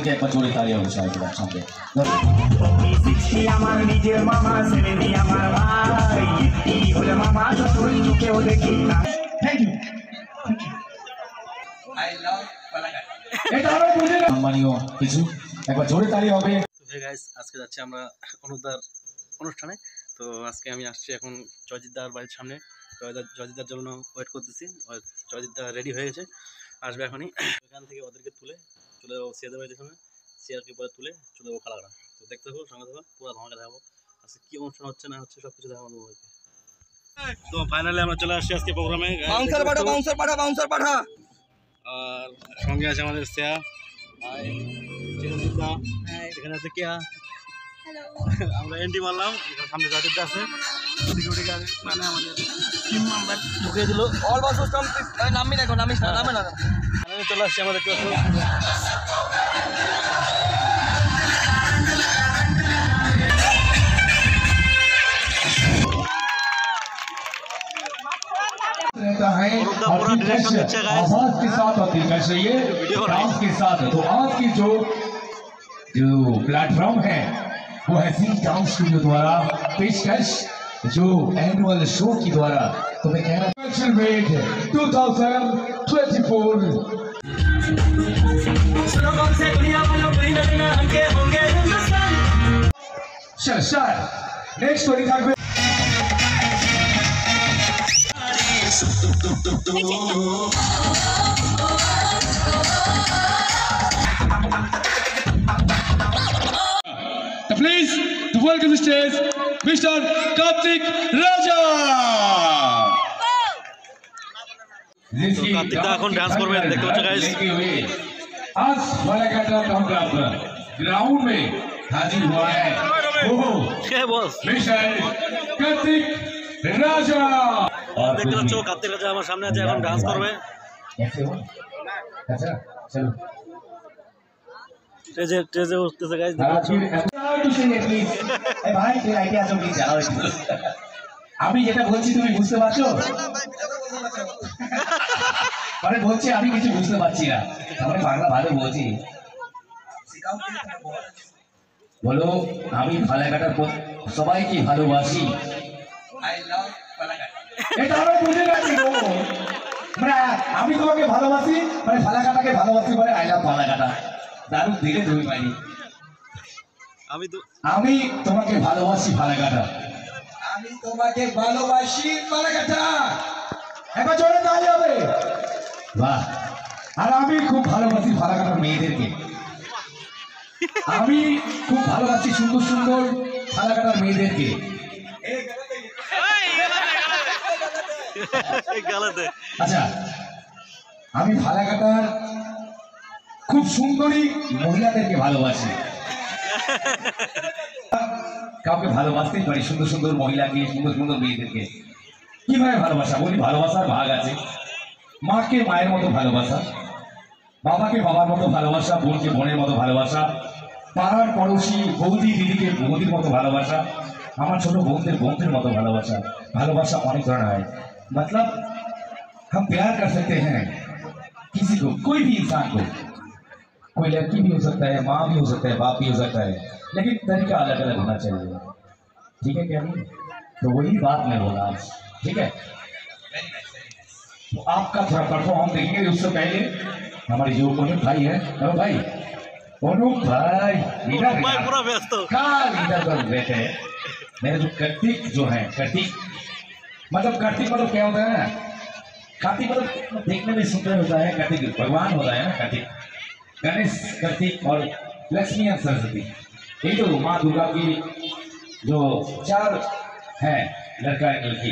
ওদেরকে একবার জোরে তালি হবে সবাইকে একসঙ্গে। আমার নিজের মামা সেভেনি আমার ভাই বলে মামা যতই চোখেও দেখি না। Thank you. I love Palghat. এটা আমরা বুঝে না সম্মানীয় কিছু একবার জোরে তালি হবে। তো হে গাইস, আজকে যাচ্ছি আমরা অনুদার অনুষ্ঠানে। তো আজকে আমি আসছি এখন জয়জিৎদার বাড়ির সামনে। জয়জিৎদার জন্য ওয়েট করতেছি। জয়জিৎদা রেডি হয়ে গেছে, আসবে এখনই। এখান থেকে ওদেরকে তুলে সিয়াদের বাড়ির সামনে, সিয়ারকে পরে তুলে চলে যাবো ফালাগড়া। তো দেখতে থাকবো, সঙ্গে থাকবো, পুরো ধামাকা দেখাবো আজকে কী অনুষ্ঠান হচ্ছে না হচ্ছে সব কিছু দেখাবো তোমাদেরকে। তো ফাইনালি আমরা চলে আসছি আজকে প্রোগ্রামে। বাউন্সার পাঠা। আর সঙ্গে আছে আমাদের শ্রেয়া, চিরঞ্জিতা, এখানে আছে কেয়া। আমরা এন্ট্রি মারলাম, এখানে সামনে জয়জিৎদা আছে, সিকিউরিটি গার্ড মানে আমাদের টিম মেম্বার ঢুকিয়ে দিল। All BSS complete. নামবি না, নামিস না, নামে না। চলে আসছি আমাদের रहता है और आवाज के साथ और दिलकश रहिए डांस के साथ। तो आज की जो प्लेटफॉर्म है वो है सी डांस स्टूडियो द्वारा पेशकश जो एनुअल शो की द्वारा। तो मैं कह रहा हूँ 2024 शर नेक्स्ट स्टोरी থাকবে। Please to welcome the stage Mr. Kartik Raja. Kartik दा এখন ডান্স করবে, দেখতে পাচ্ছ गाइस। आज फालाघाटा ग्राउंड में हाजिर हुआ है वो क्या बॉस मिस्टर कार्तिक राजा। দেখতে পাচ্ছ কার্তিক রাজা আমার সামনে আছে, এখন ডান্স করবে। अच्छा चलो স্টেজে উঠতেছে गाइस। ভাই তুই আইডিয়া আসো প্লিজ যাও। আমি যেটা বলছি তুমি বুঝতে পারছো? মানে বলছি আমি কিছু বুঝতে পারছি না, আমি বাংলা ভালো বলছি। বলো আমি ফালাঘাটার সবাইকে ভালোবাসি। I love Palghat. এটা আমরা বুঝে গেছি গো। মানে আমি তোমাকে ভালোবাসি মানে ফালাঘাটাকে ভালোবাসি মানে আই লাভ ফালাঘাটা। দারুণ দিলে তুমি পাইনি। আমি তোমাকে ভালোবাসি ফালাঘাটা। আমি তোমাকে ভালোবাসি পালাঘাটা। একবার জোরে তালি হবে। বাহ। আর আমি খুব ভালোবাসি ফালাঘাটার মেয়েদেরকে। আমি খুব ভালোবাসি সুন্দর সুন্দর ফালাঘাটার মেয়েদেরকে। আচ্ছা আমি ফালাঘাটার খুব সুন্দরী মহিলাদেরকে ভালোবাসি। কাউকে ভালোবাসতেই পারি, সুন্দর সুন্দর মহিলাকে, সুন্দর সুন্দর মেয়েদেরকে। কিভাবে ভালোবাসা বলি? ভালোবাসার ভাগ আছে। মাকে মায়ের মতো ভালোবাসা, বাবাকে বাবার মতো ভালোবাসা, বোনকে বোনের মতো ভালোবাসা, পাড়ার পড়োশি বৌদি দিদিকে বৌদির মতো ভালোবাসা, আমার ছোট বোনদের বোনদের মতো ভালোবাসা। ভালোবাসা অনেক ধরনের হয়। मतलब हम प्यार कर सकते हैं किसी को, कोई भी इंसान को। कोई लड़की भी हो सकता है, माँ भी हो सकता है, बाप भी हो सकता है, लेकिन तरीका अलग अलग होना चाहिए। ठीक है क्या नहीं? तो वही बात मैं बोला आज। ठीक है, तो आपका थोड़ा परफॉर्म देखेंगे। उससे पहले हमारे जो अनुप भाई है, अनुप भाई लीडर कर बैठे हैं। मेरे जो कार्तिक जो है, कार्तिक मतलब क्या होता है ना? कार्तिक मतलब देखने में सुंदर होता है। कार्तिक भगवान होता है ना। कार्तिक गणेश, कार्तिक और लक्ष्मी और सरस्वती, ये तो माँ दुर्गा की जो चार है, लड़का एक लड़की।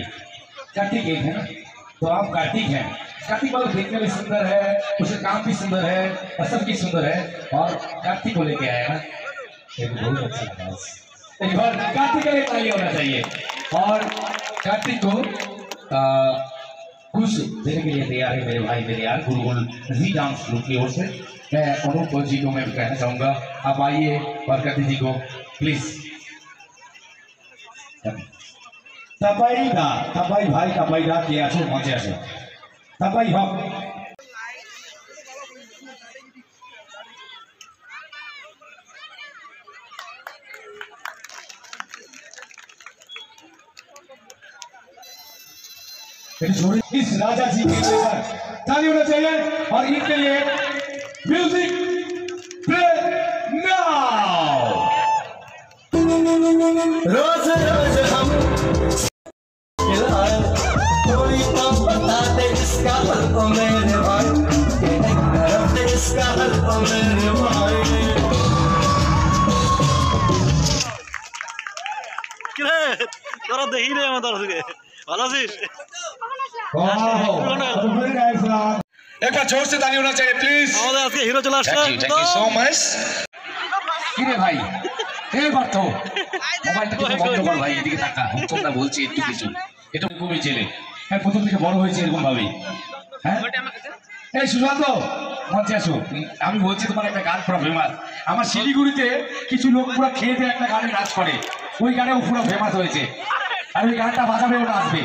कार्तिक एक है ना, तो आप कार्तिक हैं। कार्तिक मतलब देखने में सुंदर है, उसका काम भी सुंदर है, सब भी सुंदर है। और कार्तिक को लेके आया ना, बहुत अच्छा लगा। एक बार कार्तिक का ताली होना चाहिए। और कार्तिक को कुछ देने के लिए तैयार है मेरे भाई, मेरे यार गुरुकुल जी डांस ग्रुप की ओर से। मैं अनुप जी को मैं कहना चाहूँगा, आप आइए और कार्तिक जी को प्लीज। तपाईँ भाइ तपाईँ के आछौ मचे आछौ तपाईँ हो। इस राजा जी के लिए ताली होना चाहिए और इनके लिए म्यूजिक प्ले नाउ। रोज रोज हम खिलाए कोई तो बता दे इसका हल ओ मेरे भाई, एक तरफ दे इसका हल ओ मेरे भाई। কিরে তোরা দেখি রে আমার দর্শকে ভালো আছিস? एक बार जोर से ताली होना चाहिए प्लीज। আমাদের আজকে হিরো চলে আসছে। Thank you so much. কিরে ভাই এবার তো মোবাইলটা একটু বন্ধ কর ভাই, এদিকে তাকা। তোমরা বলছি একটু কিছু, এটা খুবই ছেলে, হ্যাঁ প্রথম থেকে বড় হয়েছে এরকম ভাবেই। হ্যাঁ এই সুশান্ত মঞ্চে আসো। আমি বলছি তোমার একটা গান পুরো ফেমাস। আমার শিলিগুড়িতে কিছু লোক পুরো খেয়ে দিয়ে একটা গানে নাচ করে, ওই গানেও পুরো ফেমাস হয়েছে, আর ওই গানটা বাজাবে ও নাচবে।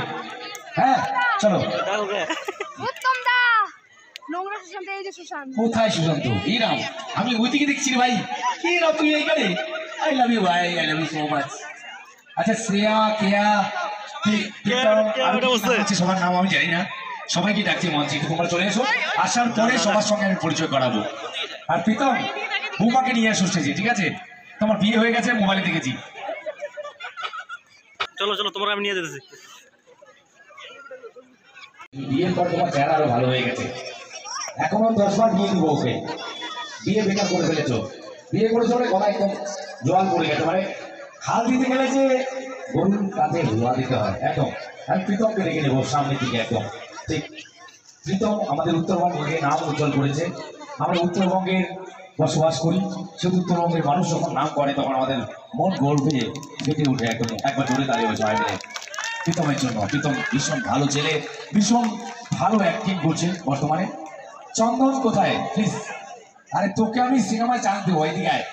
হ্যাঁ চলো। উত্তম দা নোংরা সুশান্ত, এই যে সুশান্ত। কোথায় সুশান্ত? এই রাম, আমি ওইদিকে দেখছি রে ভাই। কি রাম তুই এইখানে? আই লাভ ইউ ভাই, I love you so much. আচ্ছা শ্রেয়া, কেয়া, সবার নাম আমি জানি না, সবাইকে ডাকছি মঞ্চে, তোমরা চলে এসো। আসার পরে সবার সঙ্গে আমি পরিচয় করাবো। আর প্রীতম বৌমাকে নিয়ে আসো স্টেজে, ঠিক আছে? তোমার বিয়ে হয়ে গেছে, মোবাইলে দেখেছি। চলো চলো তোমার আমি নিয়ে যেতেছি। বিয়ের পর তোমার চেহারা আরো ভালো হয়ে গেছে। এখনো 10 বার বিয়ে দিব ওকে। বিয়ে বেকার করে ফেলেছো, বিয়ে করেছো বলে গলা একদম জোয়াল পড়ে গেছে, মানে হাল দিতে গেলে যে গরুর কাঁধে ধোয়া দিতে হয় একদম। আমি প্রীতমকে রেখে নেবো সামনের দিকে একদম, ঠিক। প্রীতম আমাদের উত্তরবঙ্গকে নাম উজ্জ্বল করেছে। আমরা উত্তরবঙ্গের বসবাস করি, শুধু উত্তরবঙ্গের মানুষ যখন নাম করে তখন আমাদের মন গর্বে ফেটে উঠে একদম। একবার জোরে দাঁড়িয়ে হয়েছে সবাই মিলে প্রীতমের জন্য। প্রীতম ভীষণ ভালো ছেলে, ভীষণ ভালো অ্যাক্টিং করছে বর্তমানে। চন্দন কোথায় প্লিজ? আরে তোকে আমি সিনেমায় চান্স দেবো, এদিকে আয়।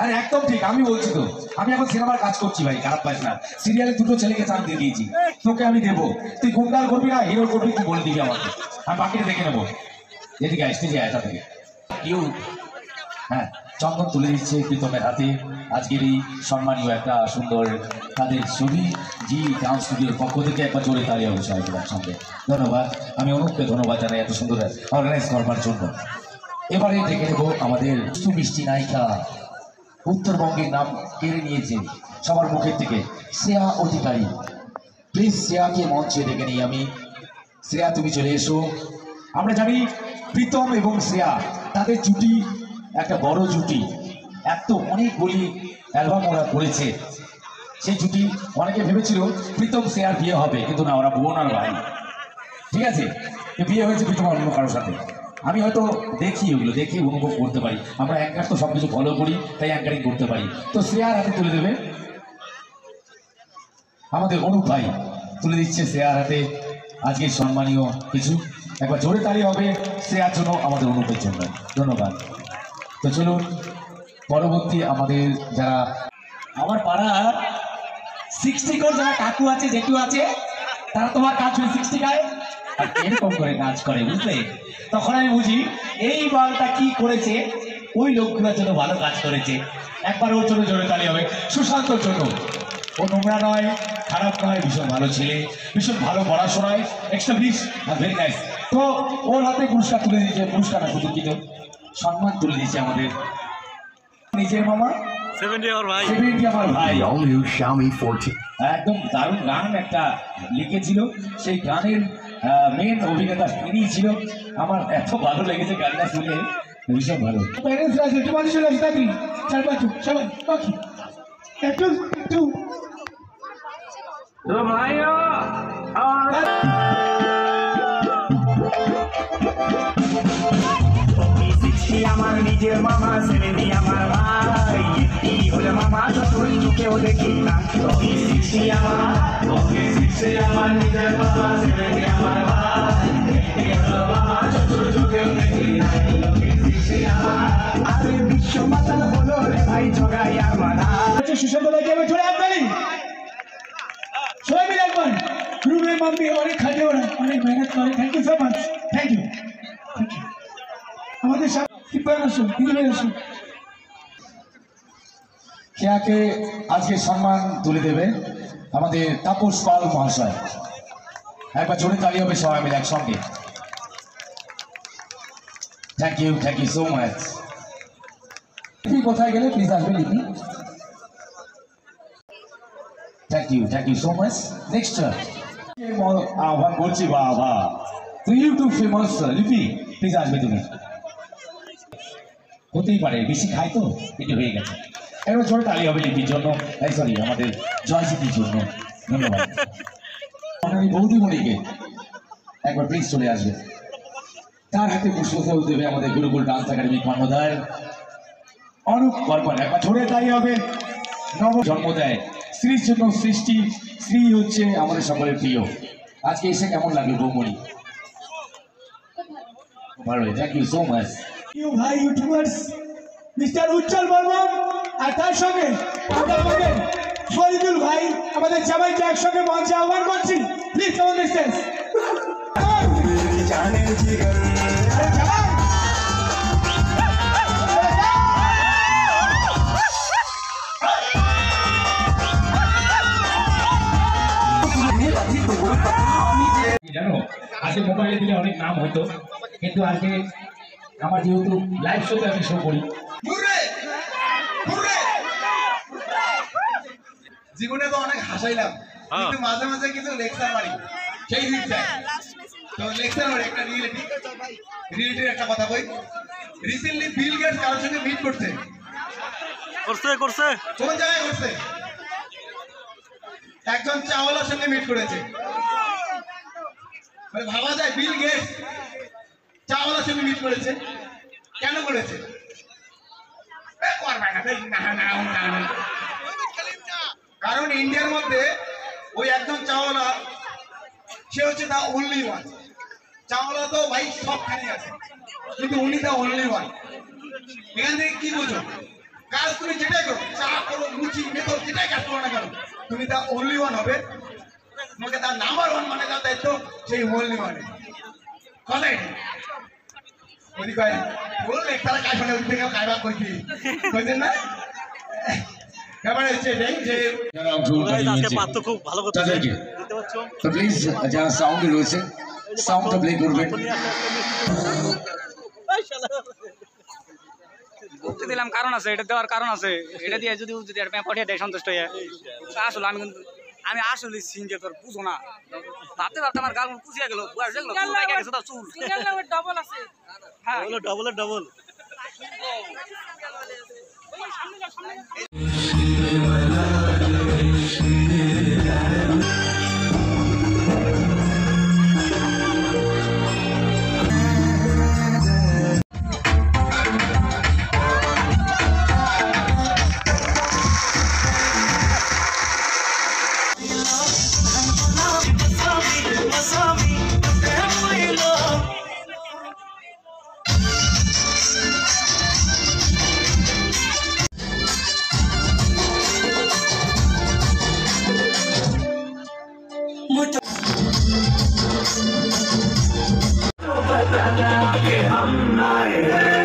আরে একদম ঠিক, আমি বলছি তো, আমি এখন সিনেমার কাজ করছি ভাই, খারাপ পাইস না। সিরিয়ালে 2টো ছেলেকে চান্স দিয়ে দিয়েছি, তোকে আমি দেবো। তুই গুন্ডার করবি না হিরো করবি, তুই বলে দিবি আমাকে, আমি বাকিটা দেখে নেবো। এদিকে আসতে যায় এটা থেকে কেউ। হ্যাঁ চন্দন তুলে দিচ্ছে প্রীতমের হাতে আজকের এই সম্মানীয় একটা সুন্দর তাদের ছবি। জি ডান্স স্টুডিওর পক্ষ থেকে একবার জোরে তালি হবে সবাই সঙ্গে। ধন্যবাদ, আমি অনুপকে ধন্যবাদ জানাই এত সুন্দর অর্গানাইজ করবার জন্য। এবারে দেখে নেব আমাদের মিষ্টি নায়িকা, উত্তরবঙ্গের নাম কেড়ে নিয়েছে সবার মুখের থেকে, শ্রেয়া অধিকারী। প্লিজ শ্রেয়াকে মঞ্চে ডেকে নিই আমি। শ্রেয়া তুমি চলে এসো। আমরা জানি প্রীতম এবং শ্রেয়া তাদের জুটি একটা বড় জুটি, এত অনেকগুলি অ্যালবাম ওরা করেছে। সেই জুটি অনেকে ভেবেছিল প্রীতম শ্রেয়ার বিয়ে হবে, কিন্তু না, ওরা বোন আর ভাই, ঠিক আছে? বিয়ে হয়েছে প্রীতম অন্য কারোর সাথে। আমি হয়তো দেখি, ওগুলো দেখি অনুভব করতে পারি। আমরা অ্যাঙ্কার তো সব কিছু ফলো করি, তাই অ্যাঙ্কারিং করতে পারি। তো শ্রেয়ার হাতে তুলে দেবে আমাদের অনুপ ভাই, তুলে দিচ্ছে শ্রেয়ার হাতে আজকে সম্মানীয় কিছু। একবার জোরে তালি হবে শ্রেয়ার জন্য, আমাদের অনুপের জন্য। ধন্যবাদ। তো চলুন পরবর্তী আমাদের যারা আমার পাড়ার 60 কোর যারা কাকু আছে, জেঠু আছে, তারা তোমার কাজ 60 খায় আর এরকম করে কাজ করে, বুঝলে? তখন আমি বুঝি এই বালটা কি করেছে, ওই লোকগুলোর জন্য ভালো কাজ করেছে। একবার ওর জন্য জোরে তালি হবে, সুশান্তর জন্য। ও নোংরা নয়, খারাপ নয়, ভীষণ ভালো ছেলে, ভীষণ ভালো পড়াশোনায়, এক্সট্রাভিস আর ভেরি নাইস। তো ওর হাতে পুরস্কার তুলে দিয়েছে, পুরস্কার না শুধু কিন্তু সম্মান তুলে দিয়েছে আমাদের নিজের মামা 70 আমার ভাই। 70 আমার ভাই। The all new Xiaomi 14 একদম দারুণ গান একটা লিখেছিল, সেই গানের মেন অভিনেতা তিনি ছিল। আমার এত ভালো লেগেছে গানটা শুনে, ভীষণ ভালো। প্যারেন্টস আছে, তোমার চলে আসে তাকি চার পাঁচ সবাই বাকি একটু একটু তো ভাইয়া আমার নিজের মামা, 70 আমার ভাই। কি হলে মামা শ্বশুর চোখেও দেখি না। আমার নিজের মামা, 70 আমার ভাই। মামা শ্বশুর চোখেও দেখি না। আরে বিশ্ব মাতাল হলো রে ভাই, ঝগড়াই আর মানা। সুশান্ত ভাইকে আমি চলে আসতালি সবাই মিলে একবার। রুমের মাম্মি অনেক খাটে, ওরা অনেক মেহনত করে। Thank you so much, thank you. আমাদের সাথে কেয়াকে আজকে সম্মান তুলে দেবে আমাদের তাপস পাল মহাশয়। একবার জোরে তালি হবে সবাই মিলে একসঙ্গে। Thank you so much. Lipi কোথায় গেলে প্লিজ আসবে Lipi. Thank you so much. Next আহ্বান করছি বাবা, তুই ইউটিউব ফেমাস লিপি, প্লিজ আসবে তুমি। হতেই পারে বেশি খাই তো এটি হয়ে গেছে। একবার জোরে তালি হবে লিপির জন্য, সরি আমাদের জয়জিতির জন্য। ধন্যবাদ। আপনার বৌদিমণিকে একবার প্লিজ চলে আসবে। তার হাতে পুষ্পফল দেবে আমাদের গুরুকুল ডান্স একাডেমি কর্ণধার অরূপ বর্মন। একবার জোরে তালি হবে। নব জন্ম দেয় স্ত্রীর জন্য সৃষ্টি, স্ত্রী হচ্ছে আমাদের সকলের প্রিয়। আজকে এসে কেমন লাগলো বৌমণি? ভালো, থ্যাংক ইউ সো মাচ। ভাই ইউটিউবার্স মিস্টার উজ্জ্বল বর্মন আর তার সঙ্গে আমরা আমাদের ফরিদুল ভাই আমাদের সবাইকে একসঙ্গে মঞ্চে আহ্বান করছি। Please come on stage. জানো আজকে মোবাইলে দিলে অনেক নাম হতো, কিন্তু আজকে আমার যেহেতু লাইভ শোতে আমি শো করি। জীবনে তো অনেক হাসাইলাম, কিন্তু মাঝে মাঝে কিছু লেকচার মারি, সেই দিকটায় তো লেকচার মারি। একটা রিলেটিভ একটা কথা বই। রিসেন্টলি বিল গেটস কারোর সঙ্গে মিট করছে। কোন জায়গায় করছে? একজন চাওয়ালার সঙ্গে মিট করেছে। মানে ভাবা যায় বিল গেটস চাওয়ালার সঙ্গে মিট করেছে। কেন করেছে? কারণ ইন্ডিয়ার মধ্যে ওই একজন চাওয়ালা, সে হচ্ছে দা অনলি ওয়ান। চাওয়ালা তো ভাই সবখানে আছে, কিন্তু উনি দা অনলি ওয়ান। এখান থেকে কি বুঝো? কাজ তুমি যেটাই করো, চা করো, লুচি, মেথর, যেটাই কাজ করো না কেন, তুমি দা অনলি ওয়ান হবে। তোমাকে তার নাম্বার ওয়ান মানে তার দায়িত্ব সেই অনলি ওয়ানে। কথা ওই কয় বললে তারা কাজ মানে ওই থেকে কাজবাগ করছি বুঝলেন না? ব্যাপারে হচ্ছে এটাই যে যারা অংশগ্রহণ খুব ভালো কথা তাদেরকে তো প্লিজ যারা সাউন্ডে রয়েছে সাউন্ডটা প্লে করবেন। দিলাম কারণ আছে, এটা দেওয়ার কারণ আছে। এটা দিয়ে যদি পাঠিয়ে দেয় সন্তুষ্ট হয়ে। আসলে আমি আসলে সিনকে তোর বুঝো না, ভাবতে ভাবতে আমার গাল পুষিয়ে গেল। ডবল আছে। হ্যাঁ ডবল हम